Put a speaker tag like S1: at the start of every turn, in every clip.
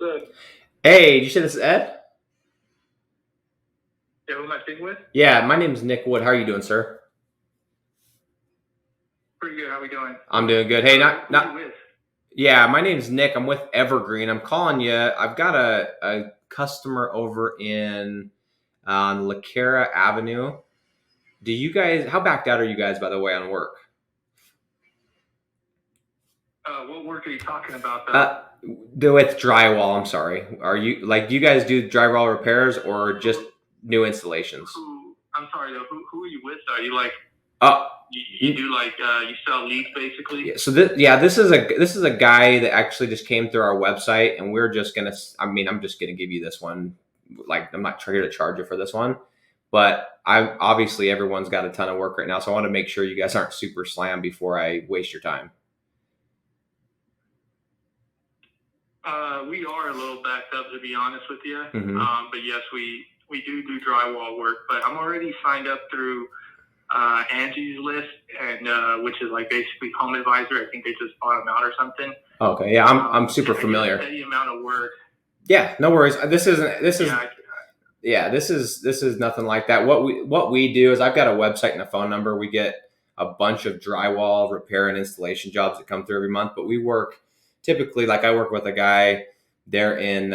S1: Ed.
S2: Hey, did you say this is Ed?
S1: Yeah, who am I speaking with?
S2: Yeah, my name is Nick Wood. How are you doing, sir?
S1: Pretty good. How we doing?
S2: I'm doing good. Hey,
S1: Who are you with?
S2: yeah, my name's Nick. I'm with Evergreen. I'm calling you. I've got a customer over in on LaCara Avenue. Do you guys? How backed out are you guys, by the way, on work?
S1: What work are you talking about, though?
S2: With drywall. I'm sorry. Are you do you guys do drywall repairs or just new installations?
S1: I'm sorry, though. Who are you with? Are you like?
S2: Uh,
S1: You do you sell leads basically?
S2: Yeah, so this is a guy that actually just came through our website, and we're just gonna. I mean, I'm just gonna give you this one. Like, I'm not here to charge you for this one, but I obviously everyone's got a ton of work right now, so I want to make sure you guys aren't super slammed before I waste your time.
S1: We are a little backed up, to be honest with you.
S2: Mm-hmm.
S1: But yes, we do drywall work. But I'm already signed up through Angie's List, and which is like basically Home Advisor. I think they just bought them out or something.
S2: Okay, yeah, I'm super familiar.
S1: Steady amount of work.
S2: Yeah, no worries. This is nothing like that. What we do is I've got a website and a phone number. We get a bunch of drywall repair and installation jobs that come through every month, but we work typically, like, I work with a guy there in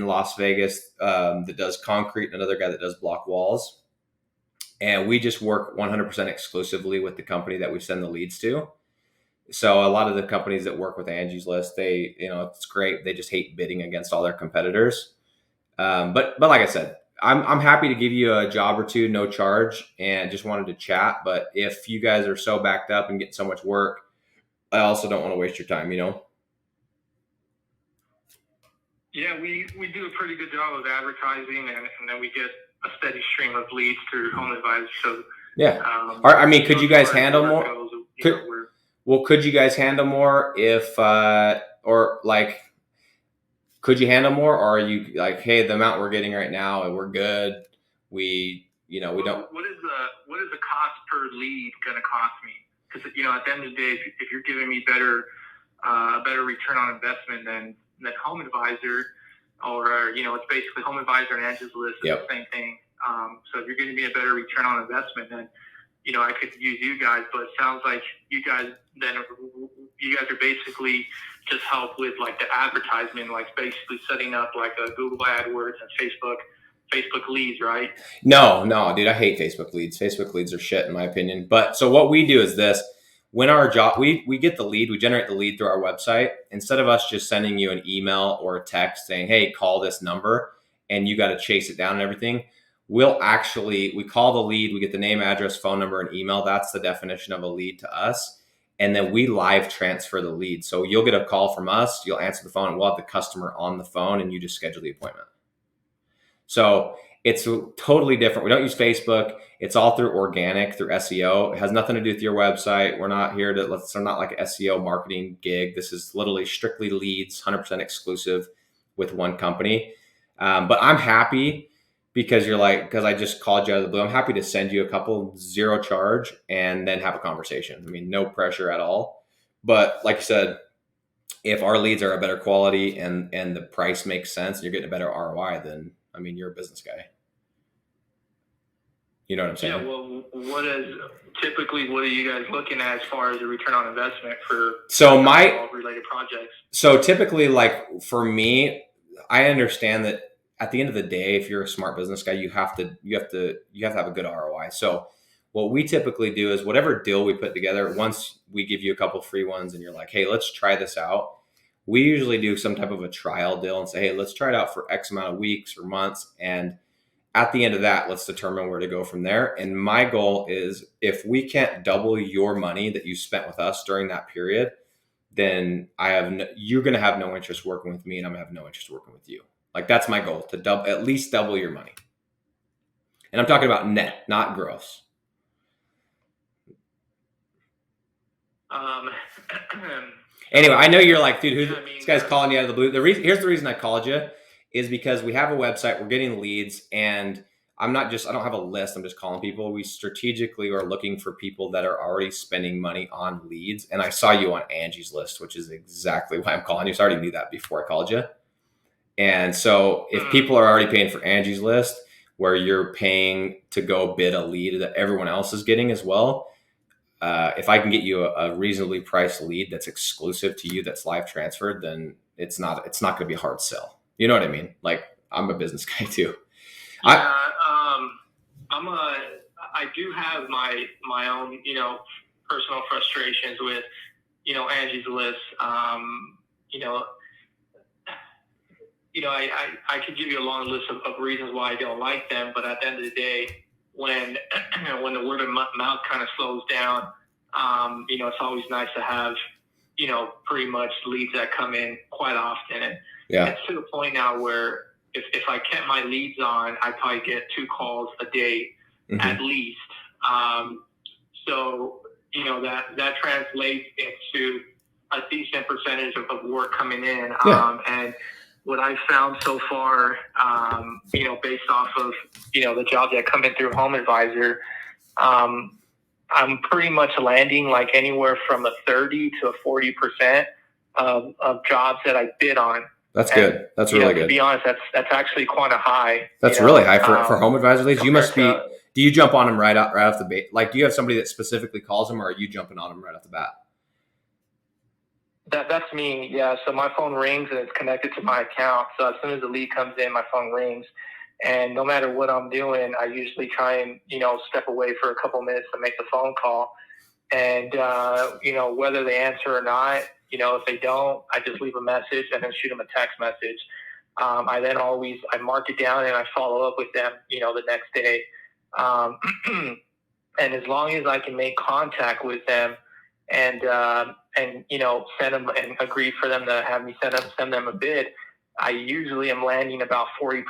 S2: Las Vegas that does concrete, and another guy that does block walls. And we just work 100% exclusively with the company that we send the leads to. So a lot of the companies that work with Angie's List, it's great. They just hate bidding against all their competitors. But like I said, I'm happy to give you a job or two, no charge, and just wanted to chat. But if you guys are so backed up and getting so much work, I also don't want to waste your time,
S1: Yeah, we do a pretty good job of advertising, and then we get a steady stream of leads through Home Advisor. So
S2: yeah, could you guys handle more? Could you guys handle more could you handle more, or are you like, hey, the amount we're getting right now, we're good. We don't.
S1: What is the cost per lead going to cost me? Because at the end of the day, if you're giving me better return on investment than Home Advisor, or it's basically Home Advisor and Angie's List is the same thing. So if you're giving me a better return on investment, then I could use you guys. But it sounds like you guys are basically just help with like the advertisement, like basically setting up like a Google AdWords and Facebook leads, right?
S2: No, dude, I hate Facebook leads. Facebook leads are shit in my opinion. But so what we do is this. When our job, we get the lead, we generate the lead through our website. Instead of us just sending you an email or a text saying, hey, call this number, and you got to chase it down and everything, we call the lead, we get the name, address, phone number, and email. That's the definition of a lead to us. And then we live transfer the lead. So you'll get a call from us, you'll answer the phone, and we'll have the customer on the phone, and you just schedule the appointment. So it's totally different. We don't use Facebook. It's all through organic, through SEO. It has nothing to do with your website. We're not here we're not like an SEO marketing gig. This is literally strictly leads, 100% exclusive with one company. But I'm happy because I just called you out of the blue. I'm happy to send you a couple, zero charge, and then have a conversation. I mean, no pressure at all. But like I said, if our leads are a better quality and the price makes sense and you're getting a better ROI, then you're a business guy. You know what I'm saying?
S1: Yeah. Well, what are you guys looking at as far as the return on investment for related projects?
S2: So typically, like for me, I understand that at the end of the day, if you're a smart business guy, you have to have a good ROI. So what we typically do is whatever deal we put together, once we give you a couple free ones and you're like, hey, let's try this out. We usually do some type of a trial deal and say, hey, let's try it out for X amount of weeks or months. And at the end of that, let's determine where to go from there. And my goal is if we can't double your money that you spent with us during that period, then you're going to have no interest working with me, and I'm going to have no interest working with you. Like, that's my goal, to at least double your money. And I'm talking about net, not gross. Anyway, I know you're like, dude, this guy's calling you out of the blue. Here's the reason I called you is because we have a website, we're getting leads, and I don't have a list. I'm just calling people. We strategically are looking for people that are already spending money on leads. And I saw you on Angie's List, which is exactly why I'm calling you. So I already knew that before I called you. And so if people are already paying for Angie's List, where you're paying to go bid a lead that everyone else is getting as well, if I can get you a reasonably priced lead that's exclusive to you, that's live transferred, then it's not going to be a hard sell. You know what I mean? Like, I'm a business guy too.
S1: Yeah, I do have my own, personal frustrations with, Angie's List. I could give you a long list of reasons why I don't like them, but at the end of the day, when when the word of mouth kind of slows down, it's always nice to have, pretty much leads that come in quite often. And it's to the point now where if I kept my leads on, I'd probably get 2 calls a day at least. So, that translates into a decent percentage of work coming in. And what I've found so far, based off of, the jobs that come in through Home Advisor, I'm pretty much landing like anywhere from a 30 to a 40% of jobs that I bid on.
S2: That's good. That's really good.
S1: To be honest, that's actually quite a high.
S2: That's really high for Home Advisor leads. You must be. Do you jump on them right off the bat? Like, do you have somebody that specifically calls them, or are you jumping on them right off the bat?
S1: That's me. Yeah. So my phone rings and it's connected to my account. So as soon as the lead comes in, my phone rings. And no matter what I'm doing, I usually try and, step away for a couple minutes to make the phone call. And, whether they answer or not, if they don't, I just leave a message and then shoot them a text message. I mark it down and I follow up with them, the next day. And as long as I can make contact with them and send them and agree for them to have me send them a bid, I usually am landing about 40%.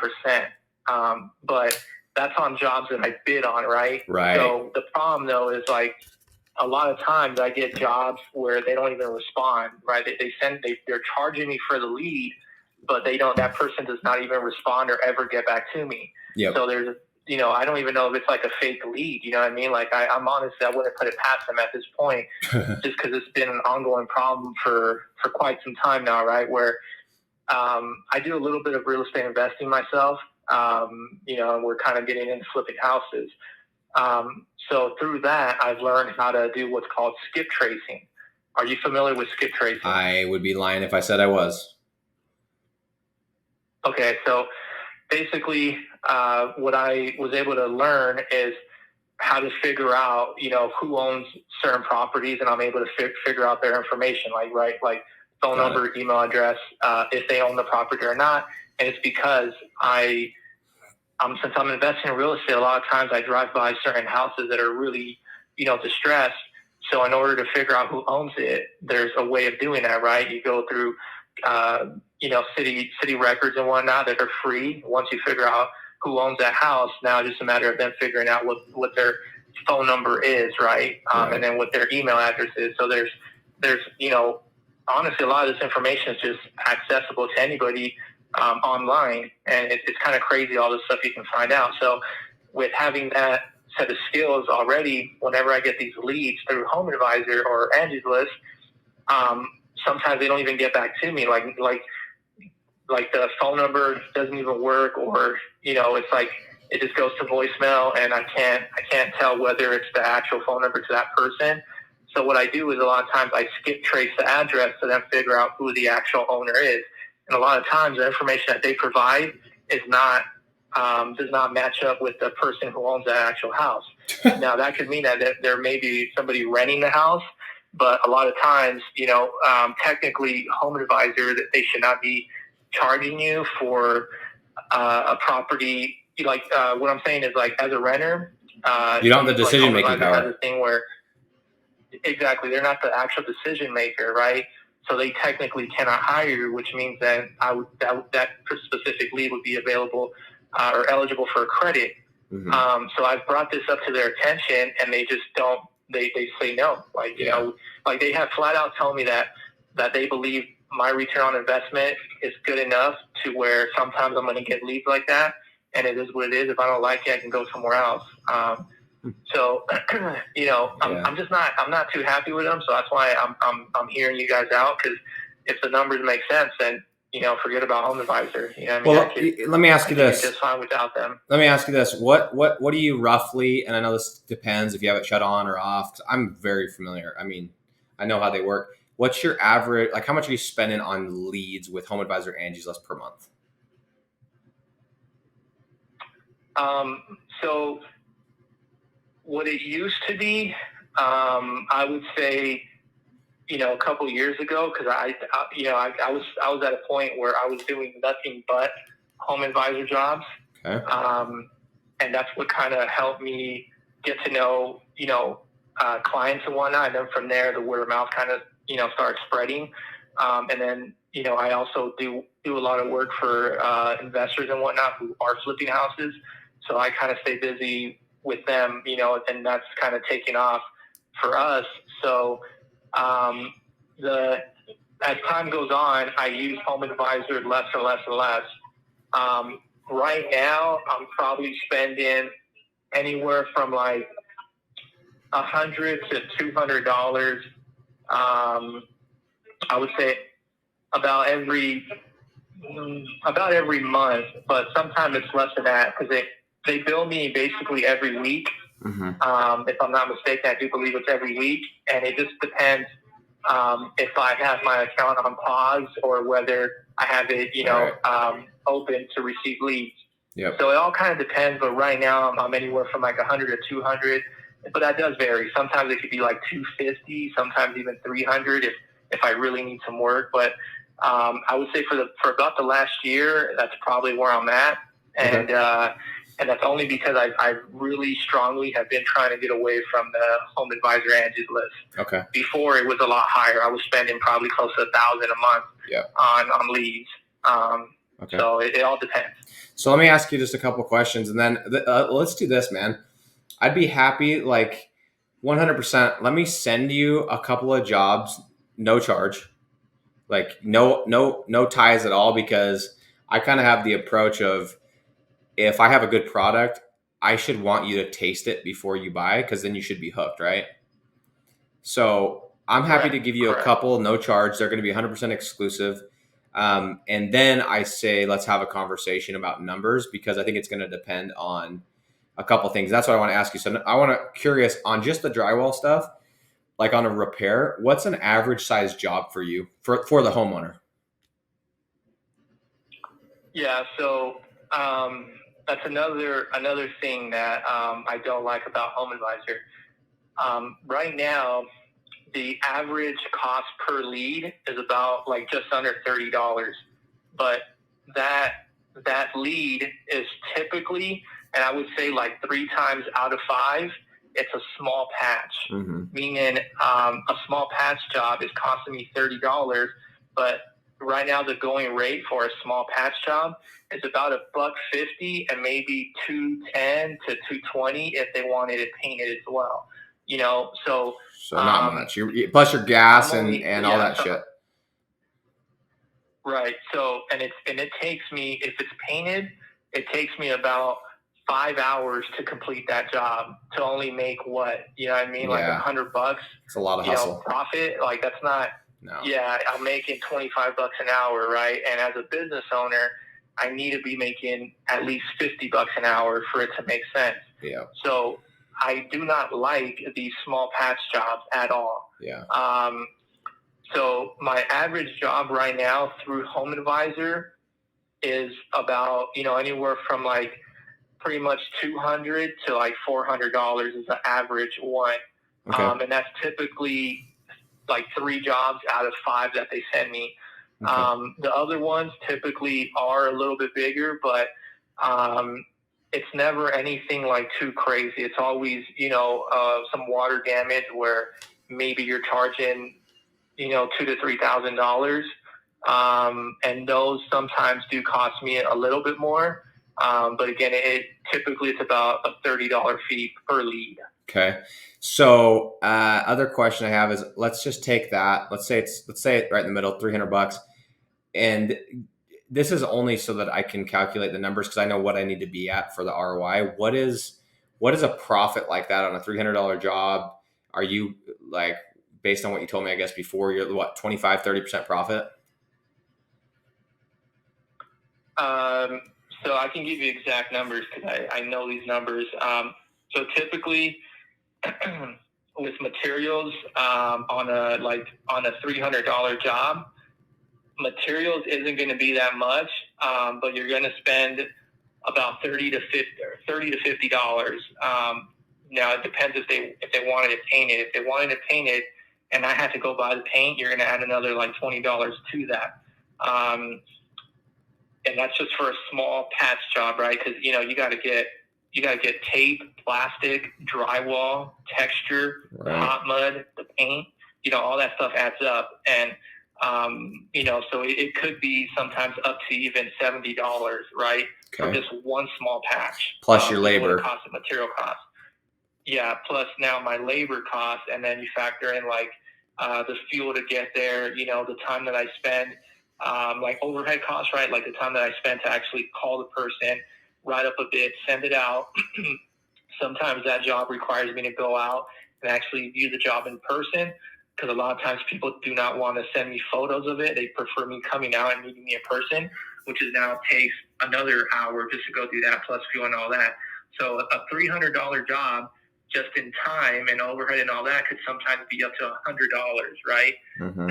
S1: But that's on jobs that I bid on, right?
S2: Right.
S1: So the problem though is like a lot of times I get jobs where they don't even respond, right? They're charging me for the lead, but that person does not even respond or ever get back to me.
S2: Yep.
S1: So there's, I don't even know if it's like a fake lead, you know what I mean? Like I'm honest, I wouldn't put it past them at this point, just because it's been an ongoing problem for quite some time now, right? Where I do a little bit of real estate investing myself. We're kind of getting into flipping houses. So through that, I've learned how to do what's called skip tracing. Are you familiar with skip tracing?
S2: I would be lying if I said I was.
S1: Okay, so basically, what I was able to learn is how to figure out, who owns certain properties, and I'm able to figure out their information, like phone number, email address, if they own the property or not. And it's because since I'm investing in real estate, a lot of times I drive by certain houses that are really, distressed. So in order to figure out who owns it, there's a way of doing that, right? You go through, city records and whatnot that are free. Once you figure out who owns that house, now it's just a matter of them figuring out what their phone number is, right? And then what their email address is. So there's, honestly, a lot of this information is just accessible to anybody online, and it's kind of crazy all the stuff you can find out. So with having that set of skills already, whenever I get these leads through Home Advisor or Angie's List, sometimes they don't even get back to me. Like the phone number doesn't even work, or it's like it just goes to voicemail, and I can't tell whether it's the actual phone number to that person. So what I do is a lot of times I skip trace the address to then figure out who the actual owner is. And a lot of times the information that they provide is not does not match up with the person who owns that actual house. Now that could mean that there may be somebody renting the house, but a lot of times, technically Home Advisor, that they should not be charging you for a property. What I'm saying is, like, as a renter,
S2: you don't have the decision making power.
S1: Has a thing where exactly they're not the actual decision maker, right? So they technically cannot hire you, which means that that specific lead would be available or eligible for a credit. Mm-hmm. So I've brought this up to their attention, and they just don't. They say no. Like they have flat out told me that they believe my return on investment is good enough to where sometimes I'm going to get leads like that, and it is what it is. If I don't like it, I can go somewhere else. So, I'm just not. I'm not too happy with them. So that's why I'm hearing you guys out, because if the numbers make sense, then forget about Home Advisor. You know what I mean?
S2: Well, let me ask you
S1: I could
S2: this.
S1: do just fine without them.
S2: Let me ask you this. What do you roughly, and I know this depends if you have it shut on or off, 'cause I'm very familiar. I mean, I know how they work. What's your average, like how much are you spending on leads with Home Advisor Angie's List per month?
S1: So what it used to be, I would say, a couple years ago, because I was at a point where I was doing nothing but Home Advisor jobs.
S2: Okay.
S1: And that's what kind of helped me get to know, clients and whatnot. And then from there, the word of mouth kind of, started spreading. And then, I also do a lot of work for investors and whatnot who are flipping houses. So I kind of stay busy with them, and that's kind of taken off for us. So as time goes on, I use Home Advisor less and less and less. Right now, I'm probably spending anywhere from like $100 to $200. I would say about every month, but sometimes it's less than that because they bill me basically every week.
S2: Mm-hmm.
S1: If I'm not mistaken, I do believe it's every week, and it just depends if I have my account on pause or whether I have it, open to receive leads.
S2: Yep.
S1: So it all kind of depends, but right now I'm anywhere from like 100 to 200, but that does vary. Sometimes it could be like 250, sometimes even 300 if I really need some work. But I would say for about the last year, that's probably where I'm at. And
S2: Okay.
S1: And that's only because I really strongly have been trying to get away from the Home Advisor Angie's List.
S2: Okay.
S1: Before it was a lot higher. I was spending probably close to $1,000 a month on leads.
S2: Okay.
S1: So it all depends.
S2: So let me ask you just a couple questions, and then let's do this, man. I'd be happy, like 100%. Let me send you a couple of jobs, no charge, like no ties at all, because I kind of have the approach of, if I have a good product, I should want you to taste it before you buy, because then you should be hooked, right? So I'm happy to give you a couple, no charge. They're going to be 100% exclusive. And then I say, let's have a conversation about numbers, because I think it's going to depend on a couple things. That's what I want to ask you. So I want to curious on just the drywall stuff, like on a repair, what's an average size job for you for the homeowner?
S1: Yeah. So, that's another thing that I don't like about Home Advisor. Right now, the average cost per lead is about like just under $30, but that lead is typically, and I would say like 3 times out of 5, it's a small patch.
S2: Mm-hmm.
S1: Meaning a small patch job is costing me $30, but right now the going rate for a small patch job is about $150 and maybe $210 to $220 if they wanted it painted as well. So
S2: not much. Plus your gas and all that shit.
S1: Right. So and it takes me, if it's painted, it takes me about 5 hours to complete that job to only make what, like $100.
S2: It's a lot of hustle.
S1: Profit. Like that's not.
S2: No.
S1: Yeah, I'm making $25 an hour, right? And as a business owner, I need to be making at least $50 an hour for it to make sense.
S2: Yeah.
S1: So I do not like these small patch jobs at all.
S2: Yeah.
S1: So my average job right now through Home Advisor is about, anywhere from like pretty much $200 to like $400 is the average one.
S2: Okay.
S1: And that's typically like 3 jobs out of 5 that they send me.
S2: Okay.
S1: The other ones typically are a little bit bigger, but it's never anything like too crazy. It's always, some water damage where maybe you're charging, $2,000 to $3,000. And those sometimes do cost me a little bit more. But again, typically it's about a $30 fee per lead.
S2: Okay. So, other question I have is, let's just take that. Let's say it right in the middle, $300. And this is only so that I can calculate the numbers, because I know what I need to be at for the ROI. What is a profit like that on a $300 job? Are you like, based on what you told me, I guess before, you're what, 25, 30% profit?
S1: So I can give you exact numbers because I know these numbers. So typically with materials on a $300 job, materials isn't going to be that much, but you're going to spend about $30 to $50. Now it depends if they wanted it painted. If they wanted it painted, and I had to go buy the paint, you're going to add another like $20 to that. And that's just for a small patch job, right? Because you got to get tape, plastic, drywall, texture,
S2: Right.
S1: hot mud, the paint. All that stuff adds up, and so it could be sometimes up to even $70, right? For
S2: Okay.
S1: just one small patch.
S2: Plus your labor.
S1: Cost of material cost. Yeah, plus now my labor cost, and then you factor in like the fuel to get there, the time that I spend, like overhead costs, right? Like the time that I spend to actually call the person, write up a bid, send it out. Sometimes that job requires me to go out and actually view the job in person, because a lot of times people do not want to send me photos of it. They prefer me coming out and meeting me in person, which is now takes another hour just to go do that, plus fuel and all that. So a $300 job just in time and overhead and all that could sometimes be up to $100, right?
S2: Mm-hmm.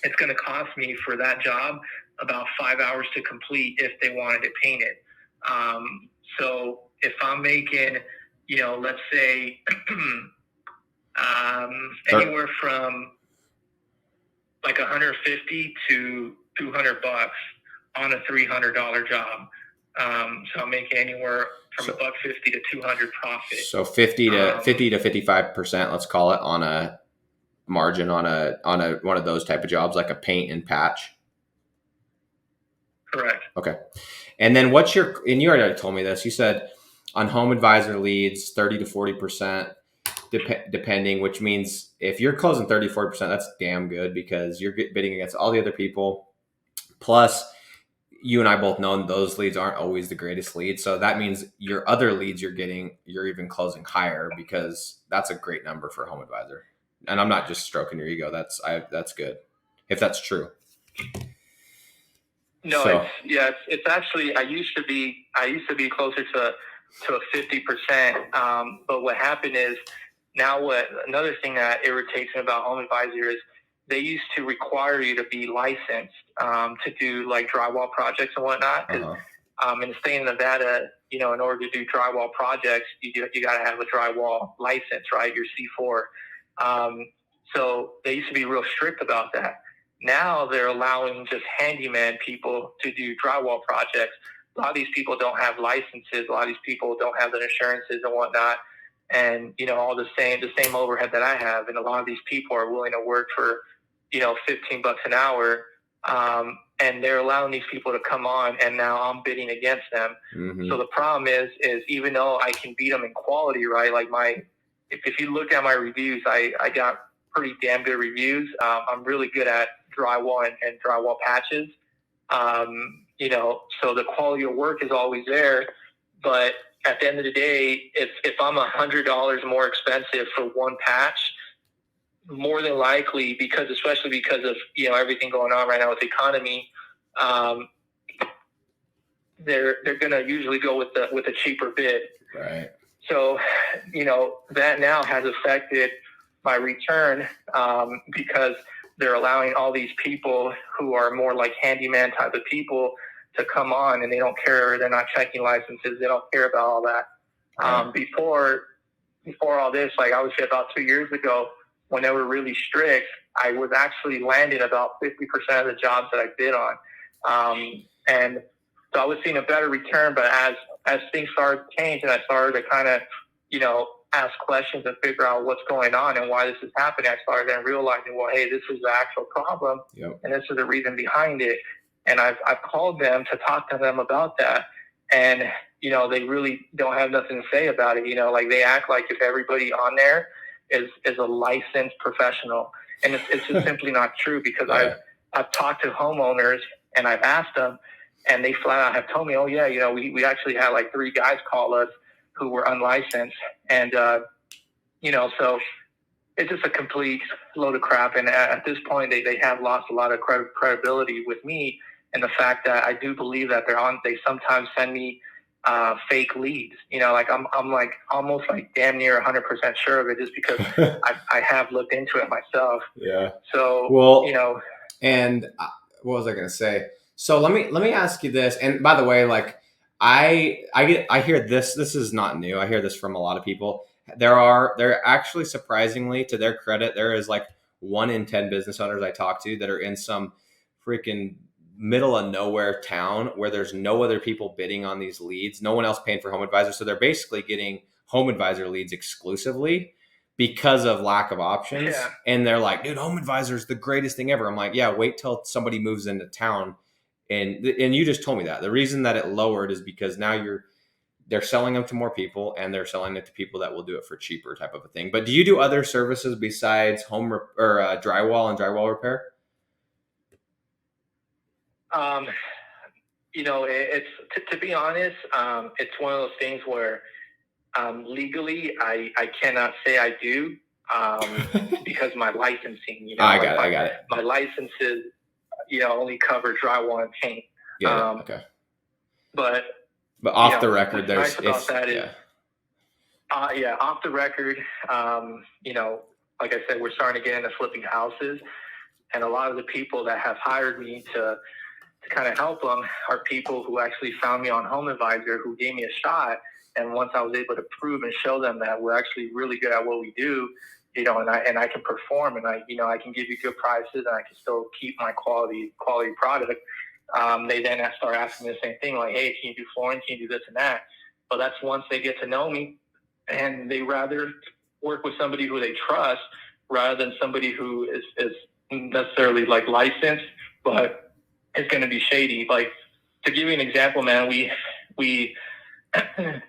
S1: It's going to cost me for that job about 5 hours to complete if they wanted it painted. So if I'm making, let's say anywhere from like 150 to $200 on a $300 job. So I'm making anywhere from $150 to $200 profit.
S2: So 50 to 55%, let's call it, on a margin on a one of those type of jobs, like a paint and patch.
S1: Correct.
S2: Okay. And then and you already told me this, you said on Home Advisor leads, 30 to 40%, depending, which means if you're closing 30, 40%, that's damn good, because you're bidding against all the other people. Plus, you and I both know those leads aren't always the greatest leads. So that means your other leads you're getting, you're even closing higher, because that's a great number for Home Advisor. And I'm not just stroking your ego. That's good, if that's true.
S1: No, so, it's actually, I used to be closer to a 50%. But what happened is, now another thing that irritates me about Home Advisor is they used to require you to be licensed to do like drywall projects and whatnot. In the state of Nevada, in order to do drywall projects, you got to have a drywall license, right? Your C4. So they used to be real strict about that. Now they're allowing just handyman people to do drywall projects. A lot of these people don't have licenses. A lot of these people don't have the insurances and whatnot, and all the same overhead that I have. And a lot of these people are willing to work for $15 an hour, and they're allowing these people to come on, and now I'm bidding against them.
S2: Mm-hmm.
S1: So the problem is even though I can beat them in quality, right? Like if you look at my reviews, I got pretty damn good reviews. I'm really good at drywall and drywall patches. So the quality of work is always there, but at the end of the day, if I'm $100 more expensive for one patch, more than likely, especially because of everything going on right now with the economy, they're going to usually go with a cheaper bid.
S2: Right.
S1: So that now has affected my return, because they're allowing all these people who are more like handyman type of people to come on, and they don't care. They're not checking licenses. They don't care about all that.
S2: Right.
S1: Before all this, like I would say about 2 years ago, when they were really strict, I was actually landing about 50% of the jobs that I bid on. And so I was seeing a better return, but as things started to change and I started to kind of, ask questions and figure out what's going on and why this is happening, I started then realizing, well, hey, this is the actual problem.
S2: Yep.
S1: And this is the reason behind it. And I've called them to talk to them about that. And, they really don't have nothing to say about it. Like they act like if everybody on there is a licensed professional. And it's just simply not true, because
S2: Yeah.
S1: I've talked to homeowners and I've asked them, and they flat out have told me, oh yeah, we actually had like 3 guys call us who were unlicensed. And, so it's just a complete load of crap. And at this point, they have lost a lot of credibility with me. and the fact that I do believe that they sometimes send me fake leads. Like I'm like almost like damn near 100% sure of it, just because I have looked into it myself.
S2: Yeah.
S1: So
S2: well, and what was I going to say? So let me ask you this. And by the way, like I hear this. This is not new. I hear this from a lot of people. There actually, surprisingly, to their credit, there is like 1 in 10 business owners I talk to that are in some freaking middle of nowhere town where there's no other people bidding on these leads, no one else paying for Home Advisor. So they're basically getting Home Advisor leads exclusively because of lack of options.
S1: Yeah.
S2: And they're like, dude, Home Advisor is the greatest thing ever. I'm like, yeah, wait till somebody moves into town. And you just told me that the reason that it lowered is because now they're selling them to more people, and they're selling it to people that will do it for cheaper, type of a thing. But do you do other services besides drywall and drywall repair?
S1: It's to be honest, it's one of those things where legally I cannot say I do because my licensing,
S2: I got it.
S1: My licenses, only cover drywall and paint.
S2: Okay.
S1: But
S2: off the record,
S1: off the record, like I said, we're starting to get into flipping houses, and a lot of the people that have hired me to kind of help them are people who actually found me on Home Advisor, who gave me a shot. And once I was able to prove and show them that we're actually really good at what we do, and I can perform, and I can give you good prices, and I can still keep my quality product. They then start asking me the same thing, like, hey, can you do flooring? Can you do this and that? But that's once they get to know me, and they rather work with somebody who they trust rather than somebody who is necessarily like licensed, but is going to be shady. Like, to give you an example, man, we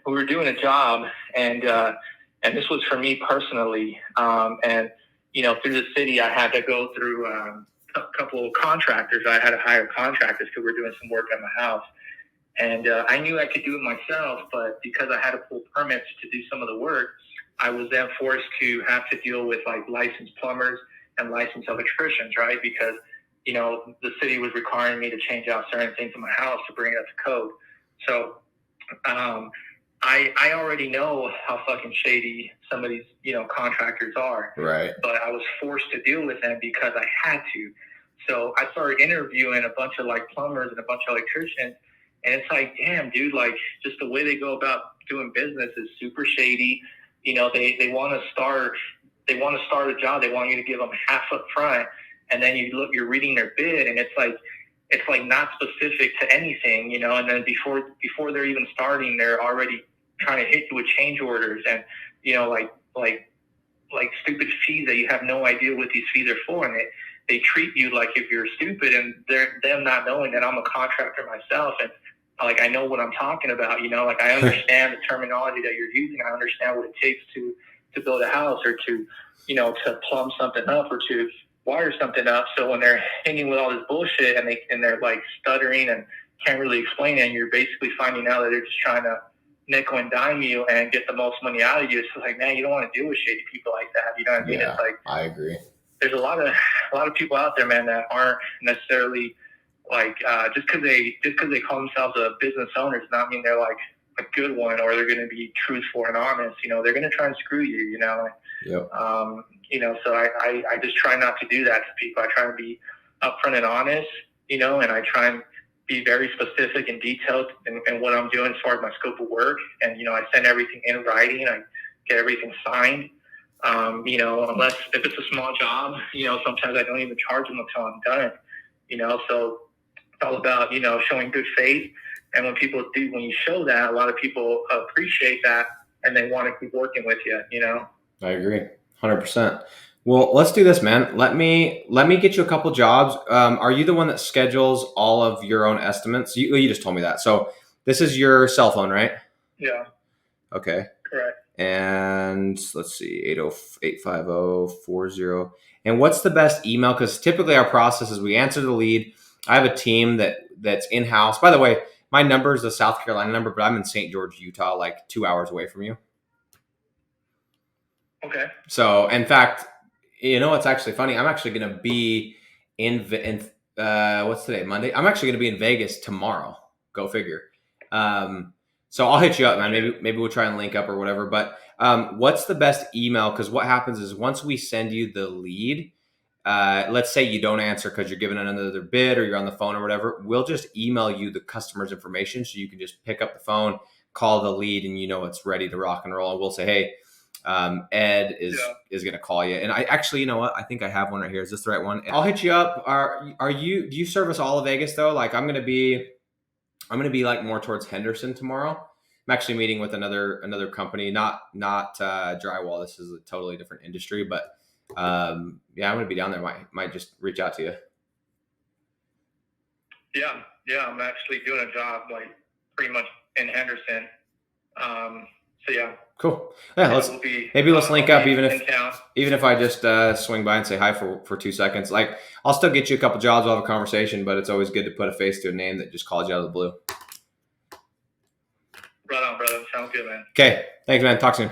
S1: were doing a job, and this was for me personally. And through the city, I had to go through a couple of contractors. I had to hire contractors because we're doing some work at my house. And I knew I could do it myself, but because I had to pull permits to do some of the work, I was then forced to have to deal with like licensed plumbers and licensed electricians, right? Because the city was requiring me to change out certain things in my house to bring it up to code. So I already know how fucking shady some of these, contractors are.
S2: Right.
S1: But I was forced to deal with them because I had to. So I started interviewing a bunch of like plumbers and a bunch of electricians. And it's like, damn, dude, like just the way they go about doing business is super shady. They want to start a job. They want you to give them half up front. And then you're reading their bid, and it's like not specific to anything, and then before they're even starting, they're already trying to hit you with change orders and, like stupid fees that you have no idea what these fees are for. And they treat you like if you're stupid, and them not knowing that I'm a contractor myself. And like, I know what I'm talking about, like I understand the terminology that you're using. I understand what it takes to build a house, or to plumb something up, or to wire something up. So when they're hanging with all this bullshit and they're like stuttering and can't really explain it, and you're basically finding out that they're just trying to nickel and dime you and get the most money out of you, it's like, man, you don't want to deal with shady people like that. You know what I mean?
S2: Yeah,
S1: it's like,
S2: I agree.
S1: There's a lot of people out there, man, that aren't necessarily like just because they call themselves a business owner does not mean they're like a good one, or they're going to be truthful and honest. They're going to try and screw you.
S2: Yep.
S1: So I just try not to do that to people. I try to be upfront and honest, and I try and be very specific and detailed in what I'm doing as far as my scope of work. And, I send everything in writing. I get everything signed. Unless if it's a small job, sometimes I don't even charge them until I'm done. So it's all about, showing good faith. And when you show that, a lot of people appreciate that, and they want to keep working with you,
S2: I agree. 100%. Well, let's do this, man. Let me get you a couple jobs. Are you the one that schedules all of your own estimates? You just told me that. So this is your cell phone, right?
S1: Yeah.
S2: Okay.
S1: Correct.
S2: And let's see, 850-40. And what's the best email? Because typically our process is we answer the lead. I have a team that's in-house. By the way, my number is the South Carolina number, but I'm in St. George, Utah, like 2 hours away from you.
S1: Okay.
S2: So, in fact, it's actually funny. I'm actually going to be in what's today? Monday. I'm actually going to be in Vegas tomorrow. Go figure. So I'll hit you up, man. Maybe we'll try and link up or whatever. But what's the best email? Because what happens is once we send you the lead, let's say you don't answer because you're giving another bid or you're on the phone or whatever, we'll just email you the customer's information so you can just pick up the phone, call the lead, and it's ready to rock and roll. And we'll say, hey, Ed is going to call you. And I actually, you know what? I think I have one right here. Is this the right one? I'll hit you up. Do you service all of Vegas though? Like I'm going to be like more towards Henderson tomorrow. I'm actually meeting with another company, not drywall. This is a totally different industry, but I'm going to be down there. Might just reach out to you.
S1: Yeah. I'm actually doing a job like pretty much in Henderson. So yeah.
S2: Cool. Yeah. Let's link up even if I just swing by and say hi for 2 seconds. Like I'll still get you a couple jobs. We'll have a conversation, but it's always good to put a face to a name that just calls you out of the blue.
S1: Right on, brother. Sounds good, man.
S2: Okay. Thanks, man. Talk soon.